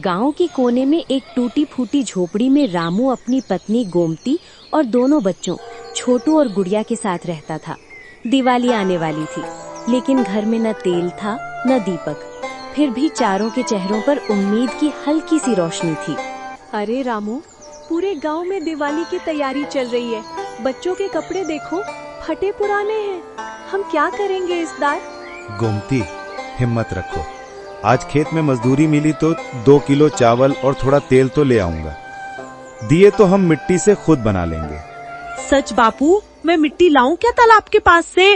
गांव के कोने में एक टूटी फूटी झोपड़ी में रामू अपनी पत्नी गोमती और दोनों बच्चों छोटू और गुड़िया के साथ रहता था। दिवाली आने वाली थी, लेकिन घर में न तेल था न दीपक। फिर भी चारों के चेहरों पर उम्मीद की हल्की सी रोशनी थी। अरे रामू, पूरे गांव में दिवाली की तैयारी चल रही है। बच्चों के कपड़े देखो, फटे पुराने हैं। हम क्या करेंगे इस बार? गोमती, हिम्मत रखो। आज खेत में मजदूरी मिली तो 2 किलो चावल और थोड़ा तेल तो ले आऊंगा। दिए तो हम मिट्टी से खुद बना लेंगे। सच बापू, मैं मिट्टी लाऊं क्या तालाब के पास से?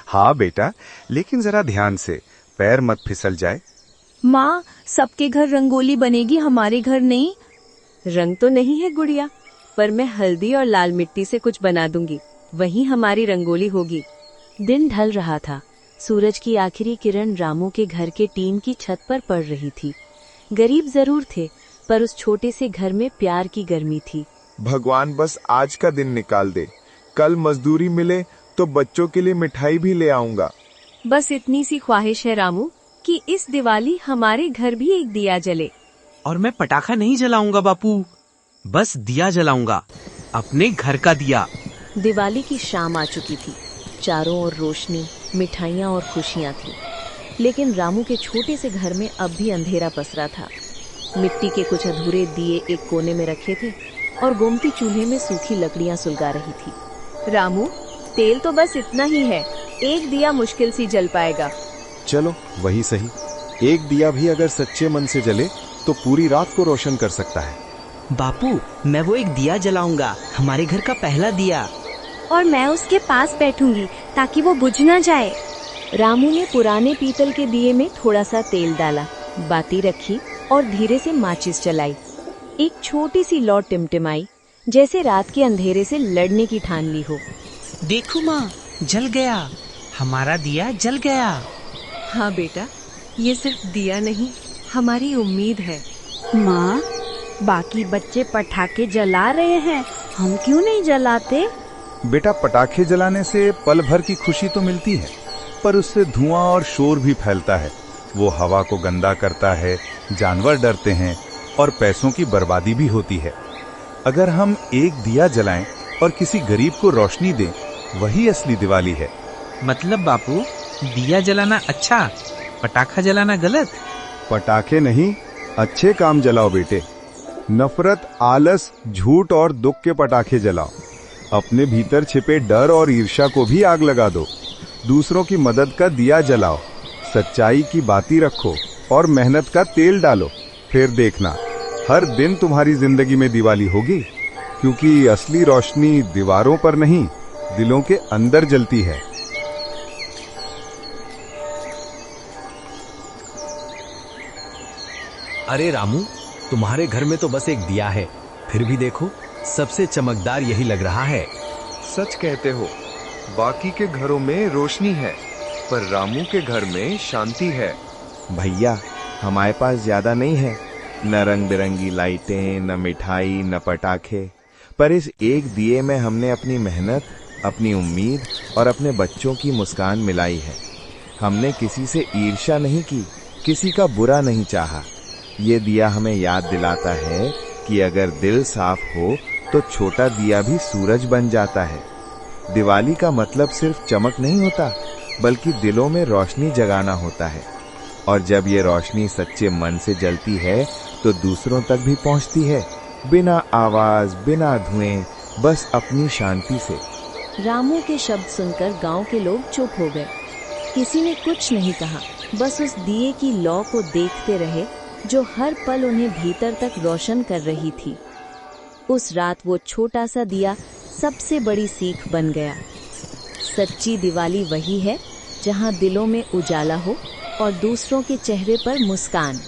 हाँ बेटा, लेकिन जरा ध्यान से, पैर मत फिसल जाए। माँ, सबके घर रंगोली बनेगी, हमारे घर नहीं। रंग तो नहीं है गुड़िया, पर मैं हल्दी और लाल मिट्टी से कुछ बना दूंगी, वही हमारी रंगोली होगी। दिन ढल रहा था। सूरज की आखिरी किरण रामू के घर के टीन की छत पर पड़ रही थी। गरीब जरूर थे, पर उस छोटे से घर में प्यार की गर्मी थी। भगवान बस आज का दिन निकाल दे, कल मजदूरी मिले तो बच्चों के लिए मिठाई भी ले आऊंगा। बस इतनी सी ख्वाहिश है रामू कि इस दिवाली हमारे घर भी एक दिया जले। और मैं पटाखा नहीं जलाऊंगा बापू, बस दिया जलाऊंगा, अपने घर का दिया। दिवाली की शाम आ चुकी थी। चारों ओर रोशनी, मिठाइयाँ और खुशियाँ थी, लेकिन रामू के छोटे से घर में अब भी अंधेरा पसरा था। मिट्टी के कुछ अधूरे दिए एक कोने में रखे थे और गोमती चूल्हे में सूखी लकड़ियाँ सुलगा रही थी। रामू, तेल तो बस इतना ही है, एक दिया मुश्किल सी जल पाएगा। चलो वही सही, एक दिया भी अगर सच्चे मन से जले तो पूरी रात को रोशन कर सकता है। बापू, मैं वो एक दिया जलाऊंगा, हमारे घर का पहला दिया। और मैं उसके पास बैठूंगी ताकि वो बुझ ना जाए। रामू ने पुराने पीतल के दिए में थोड़ा सा तेल डाला, बाती रखी और धीरे से माचिस जलाई। एक छोटी सी लौ टिमटिमाई, जैसे रात के अंधेरे से लड़ने की ठान ली हो। देखो माँ, जल गया, हमारा दिया जल गया। हाँ बेटा, ये सिर्फ दिया नहीं, हमारी उम्मीद है। माँ, बाकी बच्चे पटाखे जला रहे हैं, हम क्यों नहीं जलाते? बेटा, पटाखे जलाने से पल भर की खुशी तो मिलती है, पर उससे धुआं और शोर भी फैलता है। वो हवा को गंदा करता है, जानवर डरते हैं और पैसों की बर्बादी भी होती है। अगर हम एक दिया जलाएं और किसी गरीब को रोशनी दें, वही असली दिवाली है। मतलब बापू, दिया जलाना अच्छा, पटाखा जलाना गलत? पटाखे नहीं, अच्छे काम जलाओ बेटे। नफरत, आलस, झूठ और दुख के पटाखे जलाओ। अपने भीतर छिपे डर और ईर्ष्या को भी आग लगा दो। दूसरों की मदद का दिया जलाओ, सच्चाई की बाती रखो और मेहनत का तेल डालो। फिर देखना, हर दिन तुम्हारी जिंदगी में दिवाली होगी, क्योंकि असली रोशनी दीवारों पर नहीं, दिलों के अंदर जलती है। अरे रामू, तुम्हारे घर में तो बस एक दिया है, फिर भी देखो सबसे चमकदार यही लग रहा है। सच कहते हो, बाकी के घरों में रोशनी है, पर रामू के घर में शांति है। भैया, हमारे पास ज्यादा नहीं है, न रंग बिरंगी लाइटें, न मिठाई, न पटाखे, पर इस एक दिए में हमने अपनी मेहनत, अपनी उम्मीद और अपने बच्चों की मुस्कान मिलाई है। हमने किसी से ईर्ष्या नहीं की, किसी का बुरा नहीं चाहा। ये दिया हमें याद दिलाता है कि अगर दिल साफ हो तो छोटा दिया भी सूरज बन जाता है। दिवाली का मतलब सिर्फ चमक नहीं होता, बल्कि दिलों में रोशनी जगाना होता है। और जब ये रोशनी सच्चे मन से जलती है तो दूसरों तक भी पहुंचती है, बिना आवाज, बिना धुएं, बस अपनी शांति से। रामू के शब्द सुनकर गांव के लोग चुप हो गए। किसी ने कुछ नहीं कहा, बस उस दिए की लौ को देखते रहे जो हर पल उन्हें भीतर तक रोशन कर रही थी। उस रात वो छोटा सा दिया सबसे बड़ी सीख बन गया। सच्ची दिवाली वही है जहां दिलों में उजाला हो और दूसरों के चेहरे पर मुस्कान।